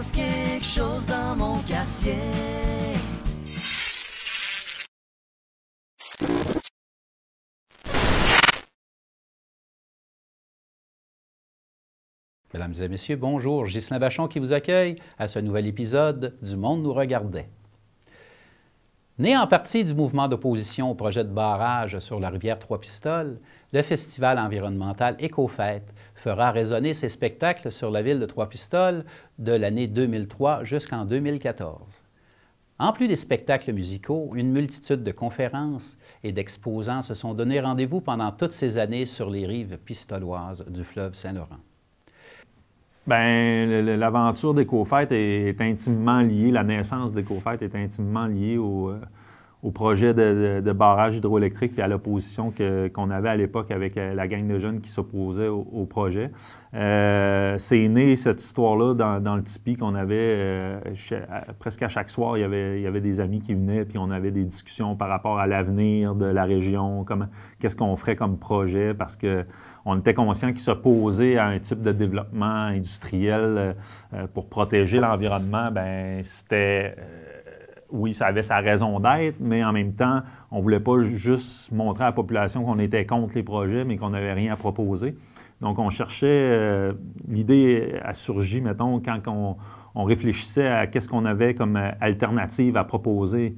passe quelque chose dans mon quartier. Mesdames et messieurs, bonjour. Ghislain Vachon qui vous accueille à ce nouvel épisode du Monde nous regardait. Né en partie du mouvement d'opposition au projet de barrage sur la rivière Trois-Pistoles, le festival environnemental Écofête fera résonner ses spectacles sur la ville de Trois-Pistoles de l'année 2003 jusqu'en 2014. En plus des spectacles musicaux, une multitude de conférences et d'exposants se sont donné rendez-vous pendant toutes ces années sur les rives pistoloises du fleuve Saint-Laurent. Bien, l'aventure d'Écofête est intimement liée, la naissance d'Écofête est intimement liée au projet de barrage hydroélectrique puis à l'opposition qu'on avait à l'époque avec la gang de jeunes qui s'opposaient au projet. C'est né, cette histoire-là, dans le tipi qu'on avait presque à chaque soir. Il y avait des amis qui venaient puis on avait des discussions par rapport à l'avenir de la région, qu'est-ce qu'on ferait comme projet, parce qu'on était conscient qu'ils s'opposaient à un type de développement industriel pour protéger l'environnement. Bien, c'était... oui, ça avait sa raison d'être, mais en même temps, on ne voulait pas juste montrer à la population qu'on était contre les projets, mais qu'on n'avait rien à proposer. Donc, on cherchait... l'idée a surgi, mettons, quand on réfléchissait à qu'est-ce qu'on avait comme alternative à proposer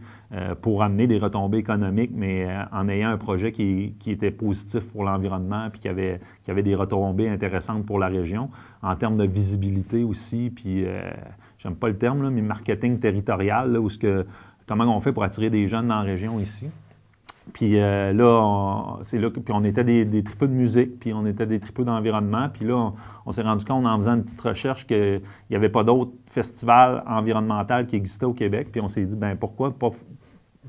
pour amener des retombées économiques, mais en ayant un projet qui était positif pour l'environnement puis qui avait des retombées intéressantes pour la région, en termes de visibilité aussi, puis j'aime pas le terme, là, mais marketing territorial, là, comment on fait pour attirer des jeunes dans la région ici. Puis là, c'est là puis on était des tripeux de musique, puis on était des tripeux d'environnement. Puis là, on s'est rendu compte en faisant une petite recherche qu'il n'y avait pas d'autres festivals environnementaux qui existaient au Québec. Puis on s'est dit, bien, pourquoi pas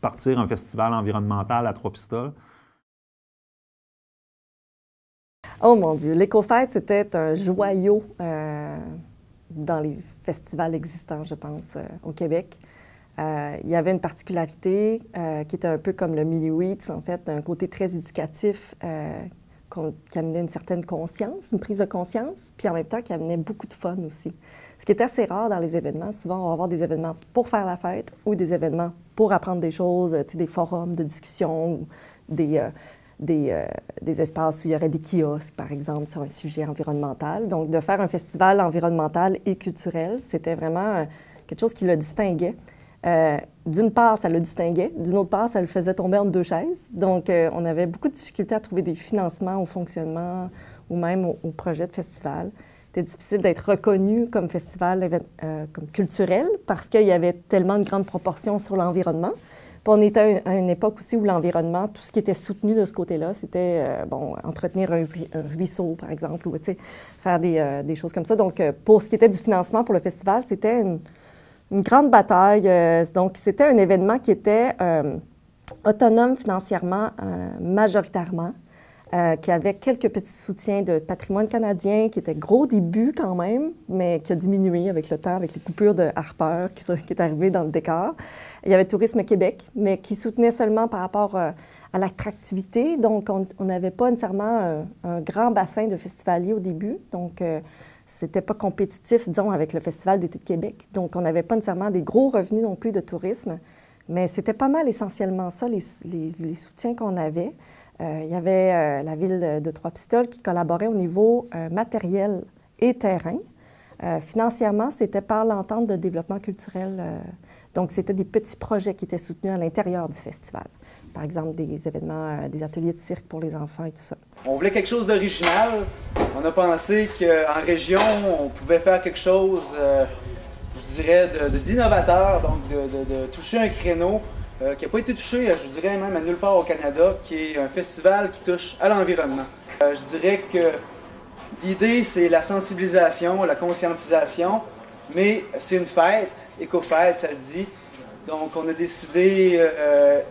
partir un festival environnemental à Trois-Pistoles? Oh mon Dieu, l'Écofête, c'était un joyau dans les festivals existants, je pense, au Québec. Il y avait une particularité qui était un peu comme le Mini-Wheats, en fait, un côté très éducatif qui amenait une certaine conscience, une prise de conscience, puis en même temps qui amenait beaucoup de fun aussi. Ce qui est assez rare dans les événements. Souvent, on va avoir des événements pour faire la fête ou des événements pour apprendre des choses, des forums de discussion ou des espaces où il y aurait des kiosques, par exemple, sur un sujet environnemental. Donc, de faire un festival environnemental et culturel, c'était vraiment quelque chose qui le distinguait. D'une part, ça le distinguait. D'une autre part, ça le faisait tomber entre deux chaises. Donc, on avait beaucoup de difficultés à trouver des financements au fonctionnement ou même au projet de festival. C'était difficile d'être reconnu comme festival comme culturel parce qu'il y avait tellement de grandes proportions sur l'environnement. Puis on était à une époque aussi où l'environnement, tout ce qui était soutenu de ce côté-là, c'était, entretenir un ruisseau, par exemple, ou, faire des choses comme ça. Donc, pour ce qui était du financement pour le festival, c'était une grande bataille. Donc, c'était un événement qui était autonome financièrement, majoritairement, qui avait quelques petits soutiens de patrimoine canadien, qui était gros au début quand même, mais qui a diminué avec le temps, avec les coupures de Harper qui est arrivé dans le décor. Il y avait Tourisme Québec, mais qui soutenait seulement par rapport à l'attractivité. Donc, on n'avait pas nécessairement un grand bassin de festivaliers au début. Donc, c'était pas compétitif, disons, avec le Festival d'été de Québec. Donc, on n'avait pas nécessairement des gros revenus non plus de tourisme, mais c'était pas mal essentiellement ça, les soutiens qu'on avait. Il y avait la ville de Trois-Pistoles qui collaborait au niveau matériel et terrain. Financièrement, c'était par l'entente de développement culturel. Donc, c'était des petits projets qui étaient soutenus à l'intérieur du festival. Par exemple, des événements, des ateliers de cirque pour les enfants et tout ça. On voulait quelque chose d'original. On a pensé qu'en région, on pouvait faire quelque chose, je dirais, d'innovateur, donc de toucher un créneau qui n'a pas été touché, je dirais, même à nulle part au Canada, qui est un festival qui touche à l'environnement. Je dirais que l'idée, c'est la sensibilisation, la conscientisation, mais c'est une fête, Écofête, ça le dit. Donc, on a décidé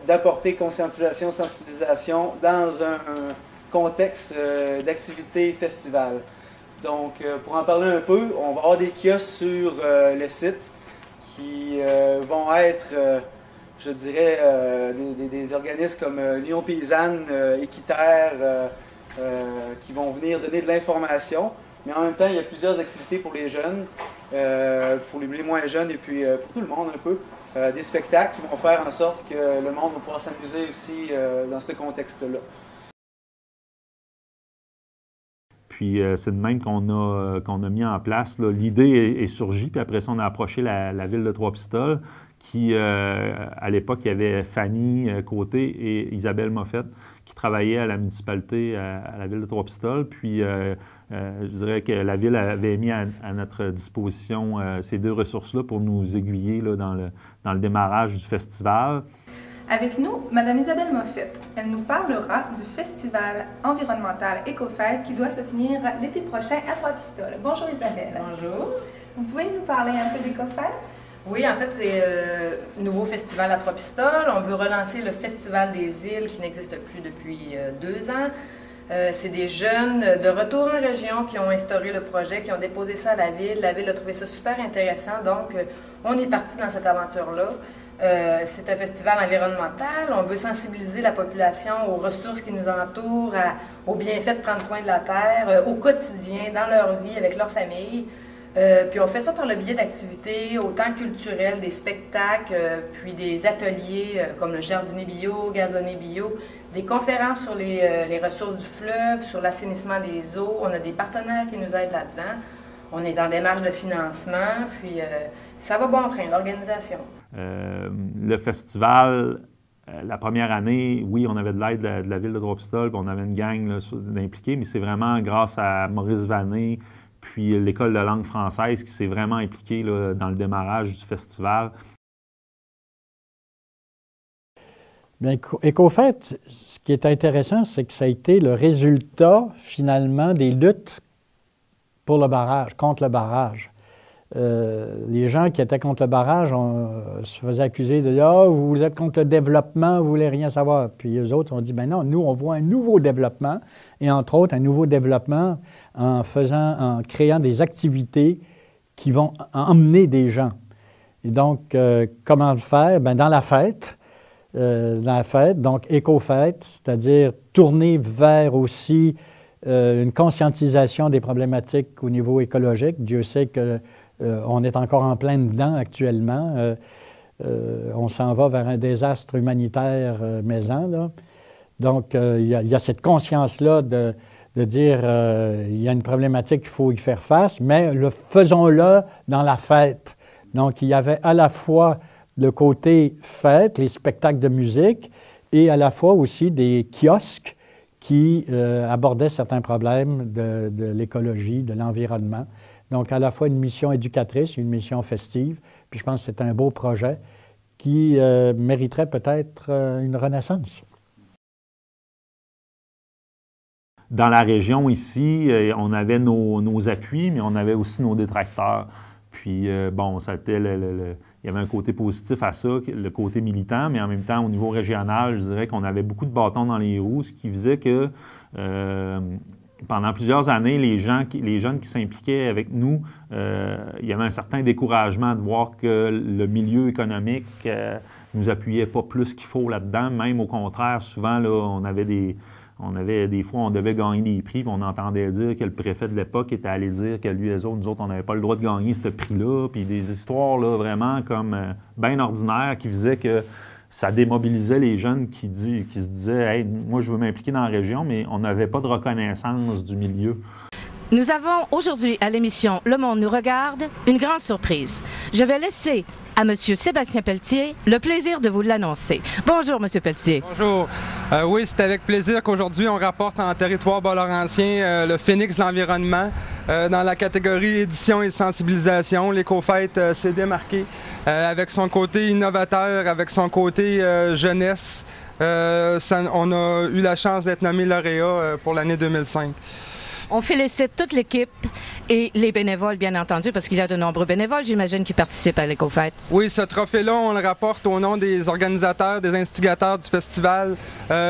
d'apporter conscientisation, sensibilisation dans un contexte d'activité festival. Donc, pour en parler un peu, on va avoir des kiosques sur le site qui vont être, je dirais, des organismes comme l'Union paysanne, Équiterre, qui vont venir donner de l'information. Mais en même temps, il y a plusieurs activités pour les jeunes. pour les moins jeunes et puis pour tout le monde un peu. Des spectacles qui vont faire en sorte que le monde va pouvoir s'amuser aussi dans ce contexte-là. Puis c'est de même qu'on a mis en place. L'idée est surgie, puis après ça, on a approché la ville de Trois-Pistoles, qui, à l'époque, il y avait Fanny Côté et Isabelle Moffett qui travaillaient à la municipalité, à la ville de Trois-Pistoles. Puis je dirais que la ville avait mis à notre disposition ces deux ressources-là pour nous aiguiller là, dans le démarrage du festival. Avec nous, Mme Isabelle Moffett. Elle nous parlera du festival environnemental EcoFête qui doit se tenir l'été prochain à Trois-Pistoles. Bonjour Isabelle. Bonjour. Vous pouvez nous parler un peu d'EcoFête? Oui, en fait, c'est un nouveau festival à Trois-Pistoles. On veut relancer le Festival des îles qui n'existe plus depuis 2 ans. C'est des jeunes de retour en région qui ont instauré le projet, qui ont déposé ça à la ville. La ville a trouvé ça super intéressant, donc on est parti dans cette aventure-là. C'est un festival environnemental. On veut sensibiliser la population aux ressources qui nous entourent, aux bienfaits de prendre soin de la terre, au quotidien, dans leur vie, avec leur famille. Puis on fait ça par le biais d'activités autant culturelles, des spectacles, puis des ateliers comme le jardinier bio, gazonné bio, des conférences sur les ressources du fleuve, sur l'assainissement des eaux. On a des partenaires qui nous aident là-dedans. On est en démarche de financement, puis ça va bon train, l'organisation. Le festival, la première année, oui, on avait de l'aide de la ville de Trois-Pistoles, puis on avait une gang d'impliqués, mais c'est vraiment grâce à Maurice Vanet, puis l'École de langue française qui s'est vraiment impliquée là, dans le démarrage du festival. Bien, EcoFête, ce qui est intéressant, c'est que ça a été le résultat, finalement, des luttes pour le barrage, contre le barrage. Les gens qui étaient contre le barrage se faisaient accuser de « Ah, vous êtes contre le développement, vous ne voulez rien savoir. » Puis eux autres ont dit « Ben non, nous, on voit un nouveau développement, et entre autres, un nouveau développement en créant des activités qui vont emmener des gens. » Et donc, comment le faire? Bien, dans la fête, donc EcoFête, c'est-à-dire tourner vers aussi une conscientisation des problématiques au niveau écologique. Dieu sait que on est encore en plein dedans actuellement. On s'en va vers un désastre humanitaire maison, là. Donc, il y a cette conscience-là de dire il y a une problématique, il faut y faire face, mais faisons-le dans la fête. Donc, il y avait à la fois le côté fête, les spectacles de musique, et à la fois aussi des kiosques qui abordaient certains problèmes de l'écologie, de l'environnement. Donc, à la fois une mission éducatrice, une mission festive, puis je pense que c'est un beau projet qui mériterait peut-être une renaissance. Dans la région ici, on avait nos appuis, mais on avait aussi nos détracteurs. Puis, bon, ça était il y avait un côté positif à ça, le côté militant, mais en même temps, au niveau régional, je dirais qu'on avait beaucoup de bâtons dans les roues, ce qui faisait que pendant plusieurs années, les jeunes qui s'impliquaient avec nous, il y avait un certain découragement de voir que le milieu économique nous appuyait pas plus qu'il faut là-dedans. Même au contraire, souvent, là, on avait des fois, on devait gagner des prix, puis on entendait dire que le préfet de l'époque était allé dire que lui et nous autres, on n'avait pas le droit de gagner ce prix-là, puis des histoires là, vraiment comme bien ordinaires qui faisaient que ça démobilisait les jeunes qui se disaient « Hey, moi, je veux m'impliquer dans la région », mais on n'avait pas de reconnaissance du milieu. Nous avons aujourd'hui à l'émission Le Monde nous regarde une grande surprise. Je vais laisser à M. Sébastien Pelletier le plaisir de vous l'annoncer. Bonjour, M. Pelletier. Bonjour. Oui, c'est avec plaisir qu'aujourd'hui, on rapporte en territoire bas-laurentien le Phénix de l'environnement. Dans la catégorie édition et sensibilisation, l'EcoFête s'est démarqué avec son côté innovateur, avec son côté jeunesse. On a eu la chance d'être nommé lauréat pour l'année 2005. On félicite toute l'équipe et les bénévoles, bien entendu, parce qu'il y a de nombreux bénévoles, j'imagine, qui participent à l'EcoFête. Oui, ce trophée-là, on le rapporte au nom des organisateurs, des instigateurs du festival,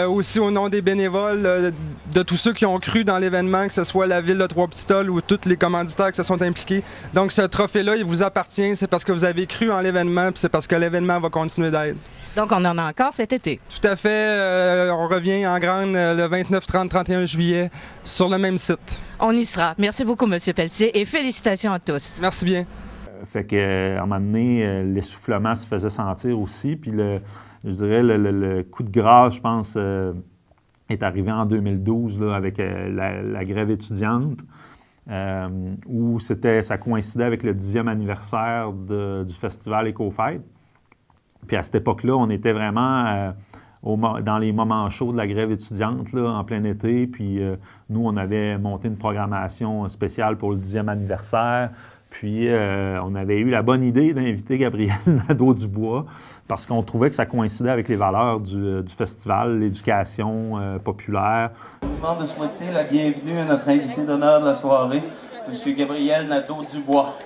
aussi au nom des bénévoles, de tous ceux qui ont cru dans l'événement, que ce soit la ville de Trois-Pistoles ou tous les commanditaires qui se sont impliqués. Donc ce trophée-là, il vous appartient, c'est parce que vous avez cru en l'événement, puis c'est parce que l'événement va continuer d'être. Donc, on en a encore cet été. Tout à fait. On revient en grande le 29, 30, 31 juillet sur le même site. On y sera. Merci beaucoup, M. Pelletier, et félicitations à tous. Merci bien. fait qu'à un moment donné, l'essoufflement se faisait sentir aussi. Puis, je dirais, le coup de grâce, je pense, est arrivé en 2012 là, avec la grève étudiante, où ça coïncidait avec le 10e anniversaire du festival EcoFête. Puis à cette époque-là, on était vraiment dans les moments chauds de la grève étudiante, là, en plein été. Puis nous, on avait monté une programmation spéciale pour le 10e anniversaire. Puis on avait eu la bonne idée d'inviter Gabriel Nadeau-Dubois parce qu'on trouvait que ça coïncidait avec les valeurs du festival, l'éducation populaire. Je vous demande de souhaiter la bienvenue à notre invité d'honneur de la soirée, M. Gabriel Nadeau-Dubois.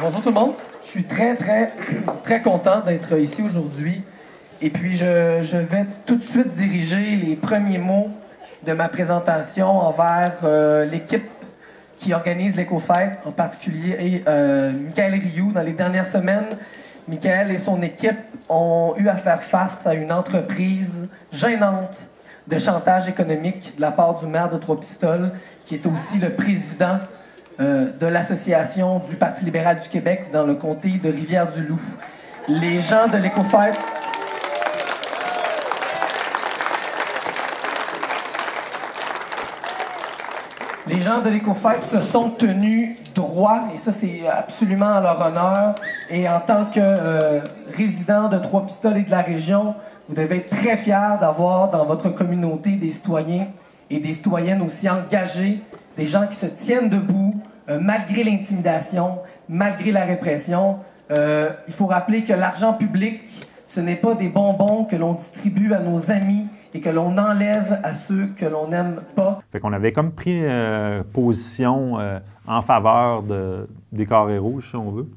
Bonjour tout le monde. Je suis très content d'être ici aujourd'hui. Et puis, je vais tout de suite diriger les premiers mots de ma présentation envers l'équipe qui organise l'EcoFête, en particulier Michael Rioux. Dans les dernières semaines, Michael et son équipe ont eu à faire face à une entreprise gênante de chantage économique de la part du maire de Trois-Pistoles, qui est aussi le président de l'Association du Parti libéral du Québec dans le comté de Rivière-du-Loup. Les gens de l'EcoFête se sont tenus droit, et ça c'est absolument à leur honneur. Et en tant que résident de Trois-Pistoles et de la région, vous devez être très fiers d'avoir dans votre communauté des citoyens et des citoyennes aussi engagés, des gens qui se tiennent debout, malgré l'intimidation, malgré la répression. Il faut rappeler que l'argent public, ce n'est pas des bonbons que l'on distribue à nos amis et que l'on enlève à ceux que l'on n'aime pas. Fait qu'on avait comme pris position en faveur des carrés rouges, si on veut.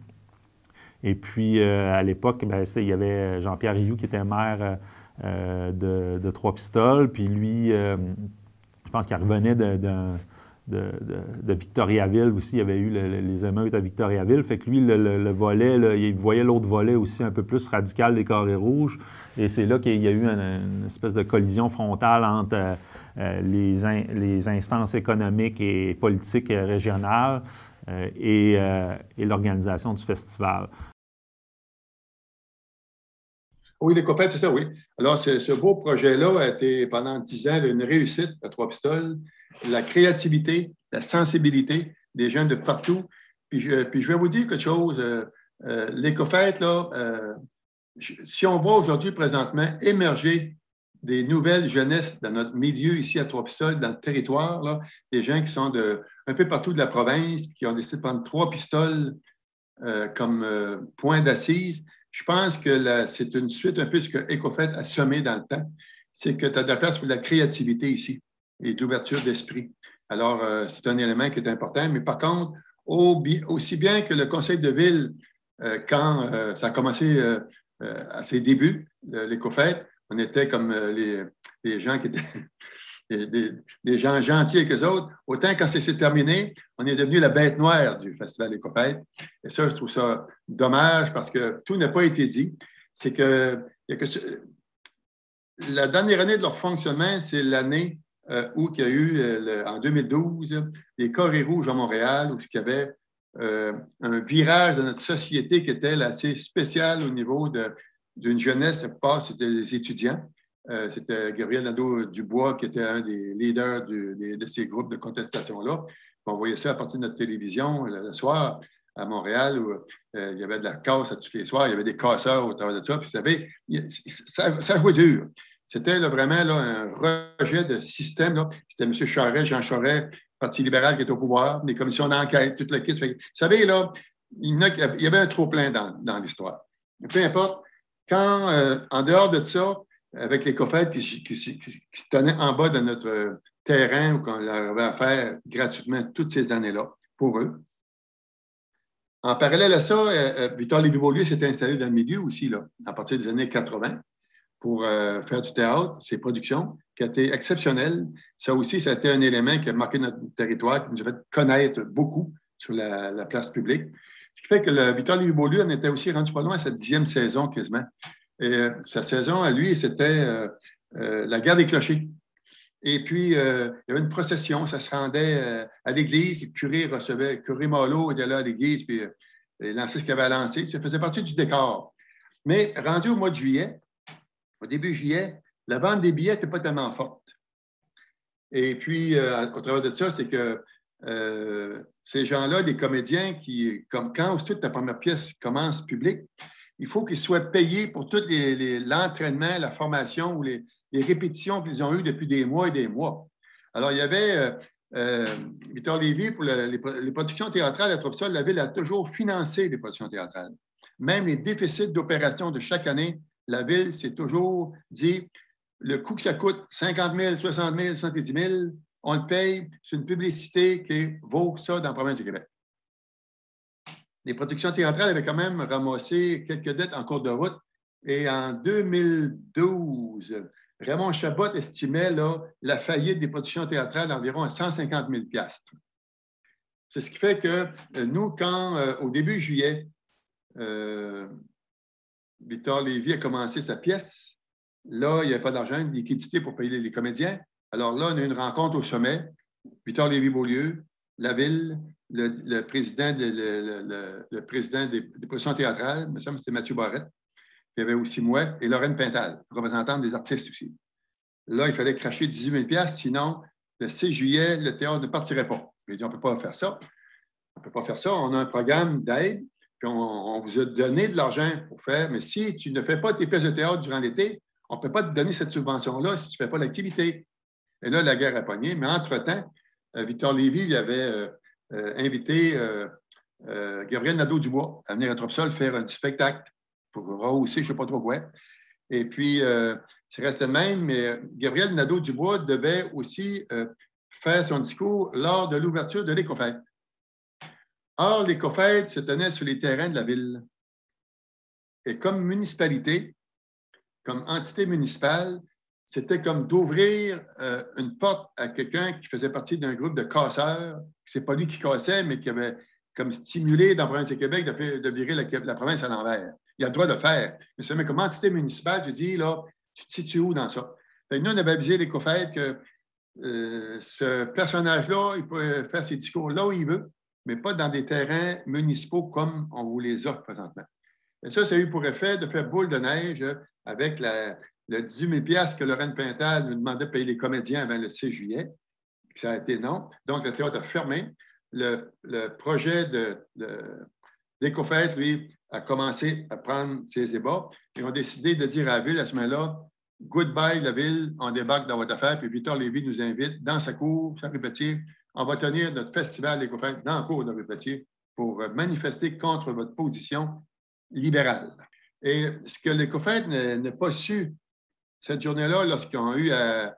Et puis, à l'époque, il y avait Jean-Pierre Rioux qui était maire de Trois-Pistoles. Puis lui, je pense qu'il revenait de Victoriaville aussi. Il y avait eu les émeutes à Victoriaville. Fait que lui, le volet, là, il voyait l'autre volet aussi un peu plus radical des carrés rouges. Et c'est là qu'il y a eu une espèce de collision frontale entre les instances économiques et politiques régionales et l'organisation du festival. Oui, l'EcoFête, c'est ça, oui. Alors, ce beau projet-là a été, pendant 10 ans, une réussite à Trois-Pistoles. La créativité, la sensibilité des jeunes de partout. Puis je vais vous dire quelque chose. L'EcoFête, là, si on voit aujourd'hui, présentement, émerger des nouvelles jeunesses dans notre milieu ici à Trois-Pistoles, dans le territoire, là, des gens qui sont un peu partout de la province, qui ont décidé de prendre Trois-Pistoles comme point d'assise, je pense que c'est une suite un peu ce que EcoFête a semé dans le temps. C'est que tu as de la place pour la créativité ici et d'ouverture d'esprit. Alors, c'est un élément qui est important. Mais par contre, aussi bien que le conseil de ville, quand ça a commencé à ses débuts, l'EcoFête, on était comme les gens qui étaient des gens gentils avec eux autres. Autant quand c'est terminé, on est devenu la bête noire du festival EcoFête. Et ça, je trouve ça dommage parce que tout n'a pas été dit. C'est que la dernière année de leur fonctionnement, c'est l'année où il y a eu, en 2012, les carrés rouges à Montréal, où il y avait un virage de notre société qui était assez spécial au niveau d'une jeunesse. C'était les étudiants. C'était Gabriel Nadeau-Dubois qui était un des leaders de ces groupes de contestation-là. On voyait ça à partir de notre télévision le soir à Montréal, où il y avait de la casse à tous les soirs, il y avait des casseurs au travers de ça. Puis vous savez, ça jouait dur. C'était vraiment un rejet de système. C'était M. Charest, Jean Charest, Parti libéral qui était au pouvoir, des commissions d'enquête, toute la kit. Vous savez, là, il y avait un trop-plein dans l'histoire. Peu importe, quand, en dehors de ça, avec l'EcoFête qui se tenait en bas de notre terrain, où on leur avait affaire gratuitement toutes ces années-là, pour eux. En parallèle à ça, Victor Lévy-Beaulieu s'était installé dans le milieu aussi, là, à partir des années 80. Pour faire du théâtre, ses productions, qui a été exceptionnelles. Ça aussi, ça a été un élément qui a marqué notre territoire, qui nous a fait connaître beaucoup sur la place publique. Ce qui fait que le Victor Lévy-Beaulieu en était aussi rendu pas loin à sa 10e saison quasiment. Et sa saison à lui, c'était la guerre des clochers. Et puis, il y avait une procession, ça se rendait à l'église, le curé recevait, le curé Malo était là à l'église, puis il lançait ce qu'il avait à lancer. Ça faisait partie du décor. Mais rendu au mois de juillet, au début juillet, la vente des billets n'était pas tellement forte. Et puis, au travers de ça, c'est que ces gens-là, les comédiens, qui, comme quand toute ta première pièce commence publique, il faut qu'ils soient payés pour tout l'entraînement, la formation ou les répétitions qu'ils ont eues depuis des mois et des mois. Alors, il y avait Victor Lévy, pour les productions théâtrales à Tropisol, la Ville a toujours financé les productions théâtrales. Même les déficits d'opération de chaque année, la Ville s'est toujours dit, le coût que ça coûte, 50 000, 60 000, 70 000, on le paye, c'est une publicité qui vaut ça dans la province du Québec. Les productions théâtrales avaient quand même ramassé quelques dettes en cours de route. Et en 2012, Raymond Chabot estimait la faillite des productions théâtrales d'environ 150 000 $. C'est ce qui fait que nous, quand, au début juillet, Victor Lévy a commencé sa pièce, là, il n'y avait pas d'argent, de liquidité pour payer les comédiens. Alors là, on a eu une rencontre au sommet. Victor Lévy-Beaulieu, la Ville, le président des productions théâtrales, il me semble que c'était Mathieu Barrette. Il y avait aussi moi et Lorraine Pintal, représentante des artistes aussi. Là, il fallait cracher 18 000 $, sinon, le 6 juillet, le théâtre ne partirait pas. Il dit, on ne peut pas faire ça. On ne peut pas faire ça. On a un programme d'aide, puis on vous a donné de l'argent pour faire, mais si tu ne fais pas tes pièces de théâtre durant l'été, on ne peut pas te donner cette subvention-là si tu ne fais pas l'activité. Et là, la guerre a pogné. Mais entre-temps, Victor Lévy lui avait invité Gabriel Nadeau-Dubois à venir à Tropisol faire un spectacle pour rehausser, je ne sais pas trop quoi. Et puis, c'est resté le même, mais Gabriel Nadeau-Dubois devait aussi faire son discours lors de l'ouverture de l'Écofête. Or, l'Écofête se tenait sur les terrains de la Ville. Et comme municipalité, comme entité municipale, c'était comme d'ouvrir une porte à quelqu'un qui faisait partie d'un groupe de casseurs. Ce n'est pas lui qui cassait, mais qui avait comme stimulé dans la province de Québec de virer la province à l'envers. Il a le droit de le faire. Mais comme entité municipale, je dis, là, tu te situes où dans ça? Fait que nous, on avait avisé l'Écofête que ce personnage-là, il peut faire ses discours là où il veut, mais pas dans des terrains municipaux comme on vous les offre présentement. Et ça a eu pour effet de faire boule de neige avec le 18 000 $ que Lorraine Pintal nous demandait de payer les comédiens avant le 6 juillet. Ça a été non. Donc, le théâtre a fermé. Le projet d'Écofête, lui, a commencé à prendre ses ébats. Et on a décidé de dire à la Ville à ce moment-là, goodbye la Ville, on débarque dans votre affaire. Puis Victor Lévy nous invite dans sa cour, sa rue Pelletier. On va tenir notre festival d'Écofête dans la cour de rue Pelletier pour manifester contre votre position libérale. Et ce que l'Écofête n'a pas su cette journée-là, lorsqu'ils ont eu à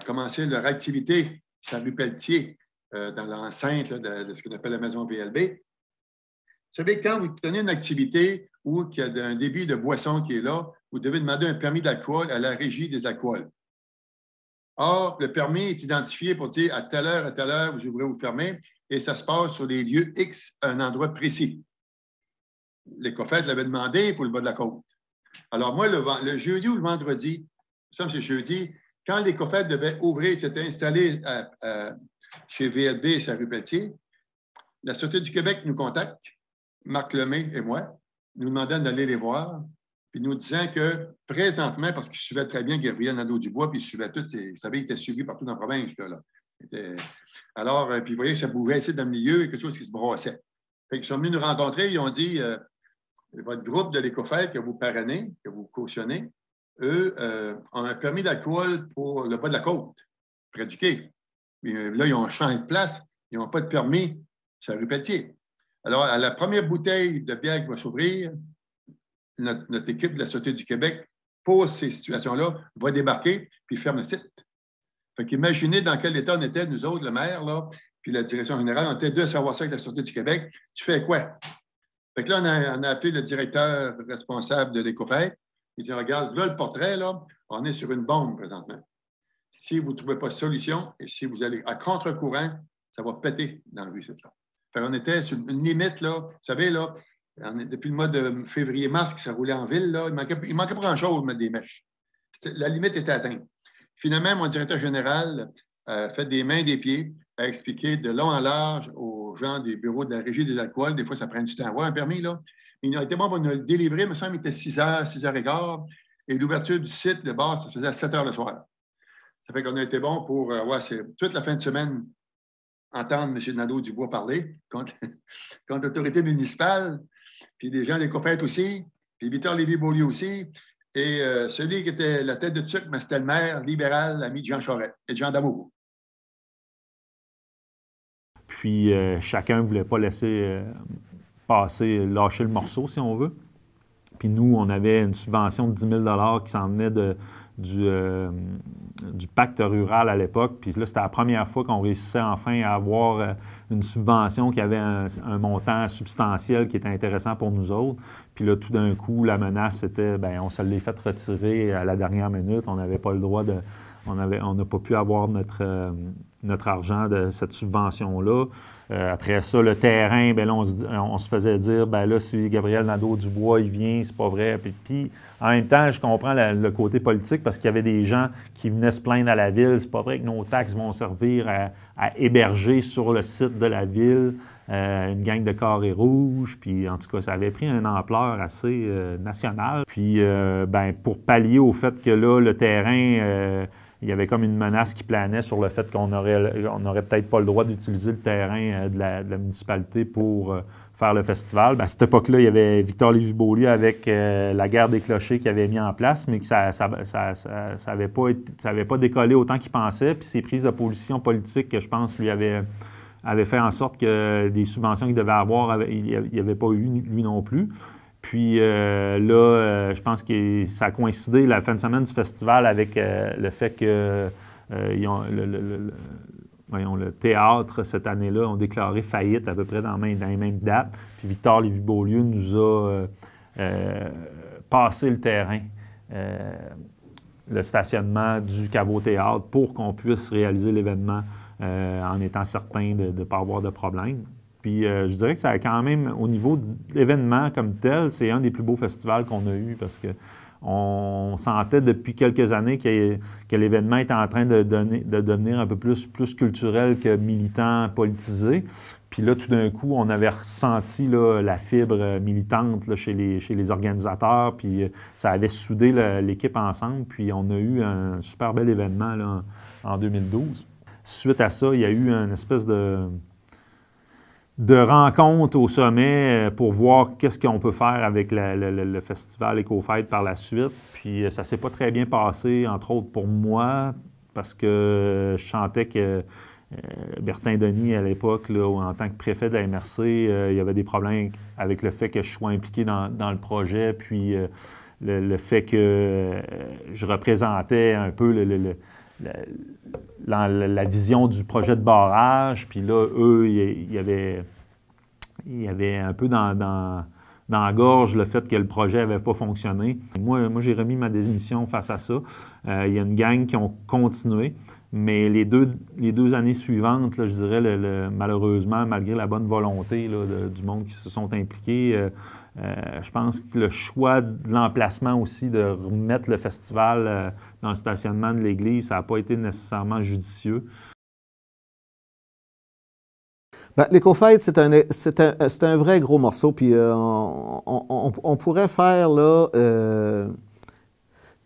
commencer leur activité sur la rue Pelletier, dans l'enceinte de ce qu'on appelle la maison VLB, vous savez, quand vous tenez une activité où il y a un débit de boisson qui est là, vous devez demander un permis d'alcool à la régie des alcools. Or, le permis est identifié pour dire à telle heure, vous ouvrez ou vous fermez, et ça se passe sur les lieux X, à un endroit précis. L'Écofête l'avait demandé pour le bas de la côte. Alors, moi, le jeudi ou le vendredi, ça c'est jeudi, quand l'Écofête devait ouvrir, s'était installé chez VLB, sur la rue Pelletier, la Sûreté du Québec nous contacte, Marc Lemay et moi, nous demandant d'aller les voir, puis nous disant que présentement, parce qu'il suivait très bien Gabriel Nadeau-Dubois, puis il suivait tout, vous savez, il était suivi partout dans la province. Là. Alors, puis vous voyez, ça bougeait ici dans le milieu, et quelque chose qui se brassait. Fait qu'ils sont venus nous rencontrer, ils ont dit, votre groupe de l'Écofête que vous parrainez, que vous cautionnez, eux ont un permis d'alcool pour le bas de la côte, près du quai. Puis, là, ils ont changé de place, ils n'ont pas de permis sur la rue Pelletier. Alors, à la première bouteille de bière qui va s'ouvrir, notre équipe de la Sûreté du Québec, pour ces situations-là, va débarquer puis ferme le site. Fait qu'imaginez dans quel état on était, nous autres, le maire, là, puis la direction générale, on était deux à savoir ça avec la Sûreté du Québec. Tu fais quoi? Fait que là, on a appelé le directeur responsable de l'Écofête. Il dit, regarde, là, le portrait, là, on est sur une bombe présentement. Si vous ne trouvez pas de solution et si vous allez à contre-courant, ça va péter dans la rue, cette fois. On était sur une limite, là. Vous savez, là, depuis le mois de février-mars, que ça roulait en ville, là, il manquait pas grand-chose de mettre des mèches. La limite était atteinte. Finalement, mon directeur général a fait des mains et des pieds, a expliqué de long en large aux gens des bureaux de la Régie des alcools. Des fois, ça prend du temps à avoir un permis, là. Mais il a été bon pour nous le délivrer. Il me semble qu'il était 6 h, 6h15. Et l'ouverture du site, le bar, ça se faisait à 7 h le soir. Ça fait qu'on a été bon pour, toute la fin de semaine, entendre M. Nadeau-Dubois parler contre l'autorité municipale, puis des gens des COFET aussi, puis Victor Lévy-Beaulieu aussi. Et celui qui était la tête de tuque, mais c'était le maire libéral, ami de Jean Charest et de Jean Damour. Puis chacun ne voulait pas laisser lâcher le morceau, si on veut. Puis nous, on avait une subvention de 10 000 qui s'en venait du pacte rural à l'époque. Puis là, c'était la première fois qu'on réussissait enfin à avoir une subvention qui avait un montant substantiel qui était intéressant pour nous autres. Puis là, tout d'un coup, la menace, c'était, bien, on se l'est fait retirer à la dernière minute. On n'avait pas le droit de... On n'a pas pu avoir notre argent de cette subvention-là. Après ça, le terrain, bien là, on se faisait dire, bien là, si Gabriel Nadeau-Dubois, il vient, c'est pas vrai. Puis en même temps, je comprends le côté politique parce qu'il y avait des gens qui venaient se plaindre à la ville. C'est pas vrai que nos taxes vont servir à héberger sur le site de la ville une gang de carrés rouges. Puis en tout cas, ça avait pris une ampleur assez nationale. Puis bien, pour pallier au fait que là, le terrain... il y avait comme une menace qui planait sur le fait qu'on n'aurait peut-être pas le droit d'utiliser le terrain de la municipalité pour faire le festival. Bien, à cette époque-là, il y avait Victor Lévy-Beaulieu avec la guerre des clochers qu'il avait mis en place, mais que ça n'avait pas décollé autant qu'il pensait. Puis ses prises de position politique, que je pense, lui avait fait en sorte que des subventions qu'il devait avoir, il n'y avait pas eu, lui non plus. Puis là, je pense que ça a coïncidé la fin de semaine du festival avec le fait que le théâtre, cette année-là, ont déclaré faillite à peu près dans les mêmes dates. Puis Victor Lévy-Beaulieu nous a passé le terrain, le stationnement du caveau théâtre pour qu'on puisse réaliser l'événement en étant certain de ne pas avoir de problème. Puis je dirais que ça a quand même, au niveau de l'événement comme tel, c'est un des plus beaux festivals qu'on a eu parce qu'on sentait depuis quelques années que l'événement était en train de devenir un peu plus culturel que militant, politisé. Puis là, tout d'un coup, on avait ressenti là, la fibre militante là, chez les organisateurs, puis ça avait soudé l'équipe ensemble, puis on a eu un super bel événement là, en 2012. Suite à ça, il y a eu une espèce de rencontres au sommet pour voir qu'est-ce qu'on peut faire avec le festival EcoFête par la suite. Puis ça ne s'est pas très bien passé, entre autres pour moi, parce que je sentais que Bertin Denis, à l'époque, en tant que préfet de la MRC, il y avait des problèmes avec le fait que je sois impliqué dans le projet, puis le fait que je représentais un peu la vision du projet de barrage, puis là, eux, il y avait un peu dans la gorge le fait que le projet n'avait pas fonctionné. Moi j'ai remis ma démission face à ça. Il y a une gang qui ont continué, mais les deux années suivantes, là, je dirais, malheureusement, malgré la bonne volonté là, du monde qui se sont impliqués, je pense que le choix de l'emplacement aussi, de remettre le festival dans le stationnement de l'église, ça n'a pas été nécessairement judicieux. Bien, l'EcoFête, c'est un vrai gros morceau, puis on pourrait faire là,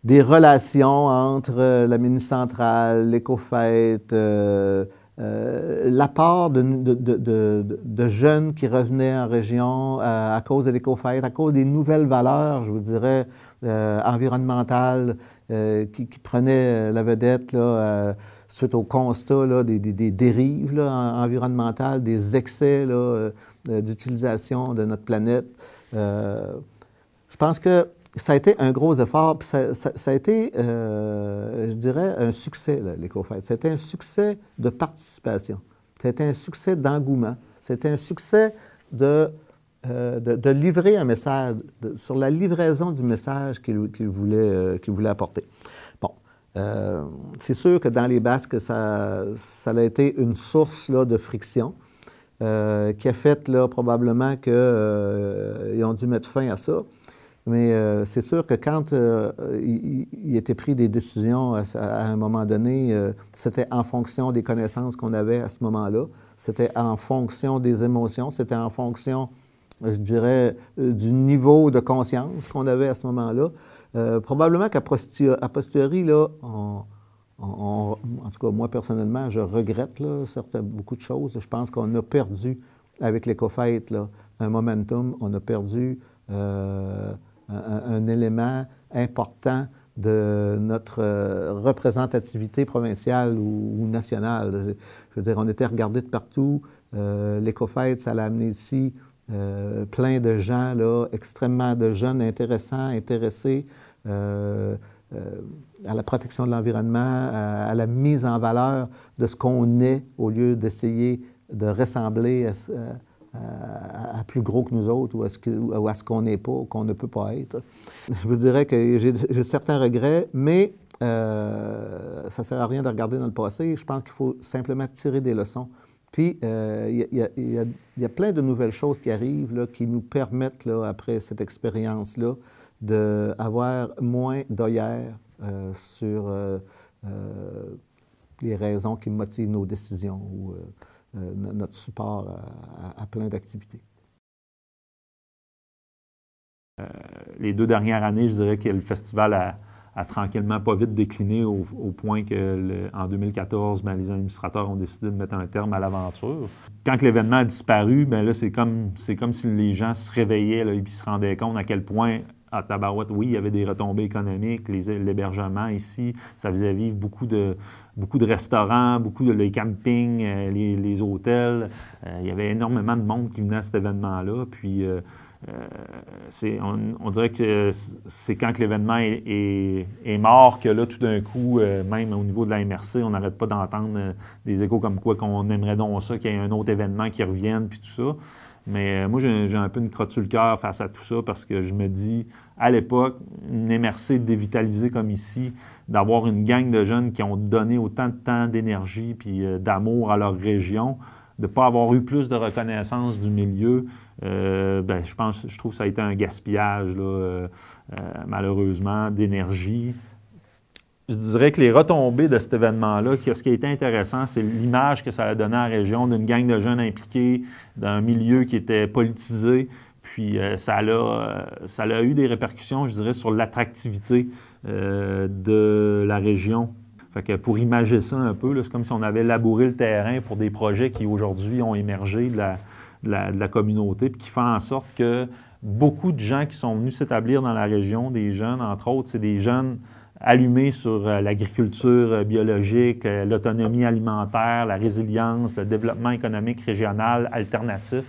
des relations entre la Mini Centrale, l'EcoFête, l'apport de jeunes qui revenaient en région à cause de l'EcoFête, à cause des nouvelles valeurs, je vous dirais, environnementales qui prenaient la vedette là, suite au constat là, des dérives là, environnementales, des excès d'utilisation de notre planète. Je pense que ça a été un gros effort, puis ça a été, je dirais, un succès, l'EcoFête. C'était un succès de participation. C'était un succès d'engouement. C'était un succès de livrer un message, sur la livraison du message qu'il voulait apporter. Bon, c'est sûr que dans les Basques, ça a été une source là, de friction. qui a fait là, probablement qu'ils ont dû mettre fin à ça. Mais c'est sûr que quand il était pris des décisions à un moment donné, c'était en fonction des connaissances qu'on avait à ce moment-là, c'était en fonction des émotions, c'était en fonction, je dirais, du niveau de conscience qu'on avait à ce moment-là. Probablement qu'à posteriori, là, en tout cas, moi, personnellement, je regrette là, beaucoup de choses. Je pense qu'on a perdu, avec l'Écofête, un momentum. On a perdu un élément important de notre représentativité provinciale ou nationale. Je veux dire, on était regardé de partout. L'Écofête, ça l'a amené ici plein de gens, là, extrêmement de jeunes intéressants, intéressés à la protection de l'environnement, à la mise en valeur de ce qu'on est, au lieu d'essayer de ressembler à plus gros que nous autres ou à ce qu'on n'est pas, ou qu'on ne peut pas être. Je vous dirais que j'ai certains regrets, mais ça ne sert à rien de regarder dans le passé. Je pense qu'il faut simplement tirer des leçons. Puis, il y a plein de nouvelles choses qui arrivent, là, qui nous permettent, là, après cette expérience-là, d'avoir moins d'œillères sur les raisons qui motivent nos décisions ou notre support à plein d'activités. Les 2 dernières années, je dirais que le festival a tranquillement pas vite décliné au point qu'en 2014, bien, les administrateurs ont décidé de mettre un terme à l'aventure. Quand l'événement a disparu, bien là, c'est comme si les gens se réveillaient là, et puis se rendaient compte à quel point, à Tabarouette, oui, il y avait des retombées économiques, l'hébergement ici, ça faisait vivre beaucoup de restaurants, les campings, les hôtels. Il y avait énormément de monde qui venait à cet événement-là. Puis, on dirait que c'est quand l'événement est mort que là, tout d'un coup, même au niveau de la MRC, on n'arrête pas d'entendre des échos comme quoi qu'on aimerait donc ça, qu'il y ait un autre événement qui revienne, puis tout ça. Mais moi, j'ai un peu une crotte sur le cœur face à tout ça parce que je me dis, à l'époque, une MRC dévitalisée comme ici, d'avoir une gang de jeunes qui ont donné autant de temps, d'énergie puis d'amour à leur région, de ne pas avoir eu plus de reconnaissance du milieu, bien, je trouve que ça a été un gaspillage, là, malheureusement, d'énergie. Je dirais que les retombées de cet événement-là, ce qui a été intéressant, c'est l'image que ça a donné à la région d'une gang de jeunes impliqués, d'un milieu qui était politisé. Puis ça a eu des répercussions, je dirais, sur l'attractivité de la région. Fait que pour imager ça un peu, c'est comme si on avait labouré le terrain pour des projets qui aujourd'hui ont émergé de la communauté, puis qui font en sorte que beaucoup de gens qui sont venus s'établir dans la région, des jeunes, entre autres, c'est des jeunes allumés sur l'agriculture biologique, l'autonomie alimentaire, la résilience, le développement économique régional alternatif,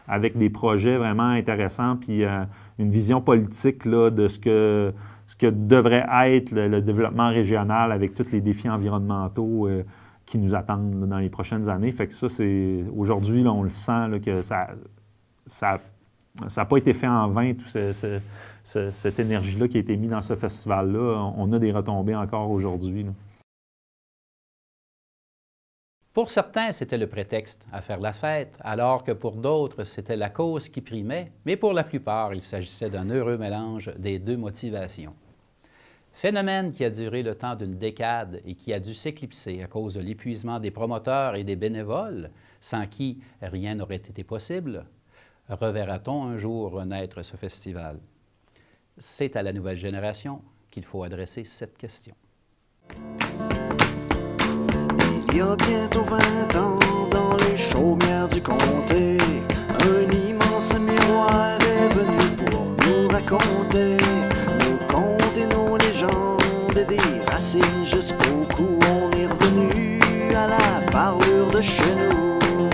avec des projets vraiment intéressants, puis une vision politique là, de ce que devrait être le développement régional avec tous les défis environnementaux qui nous attendent là, dans les prochaines années. Fait que ça, c'est aujourd'hui, on le sent là, que ça n'a pas été fait en vain, toute cette énergie-là qui a été mise dans ce festival-là. On a des retombées encore aujourd'hui. Pour certains, c'était le prétexte à faire la fête, alors que pour d'autres, c'était la cause qui primait, mais pour la plupart, il s'agissait d'un heureux mélange des 2 motivations. Phénomène qui a duré le temps d'une décade et qui a dû s'éclipser à cause de l'épuisement des promoteurs et des bénévoles, sans qui rien n'aurait été possible. Reverra-t-on un jour renaître ce festival? C'est à la nouvelle génération qu'il faut adresser cette question. Il y a bientôt 20 ans, dans les chaumières du comté, un immense miroir est venu pour nous raconter nos contes et nos légendes, et des racines jusqu'au cou. On est revenu à la parure de chez nous.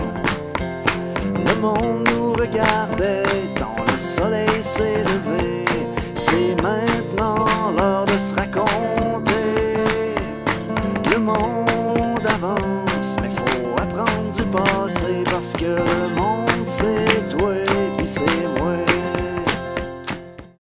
Le monde nous regardait tant le soleil s'est levé. C'est maintenant l'heure de se raconter. Le monde avance, mais faut apprendre du passé parce que le monde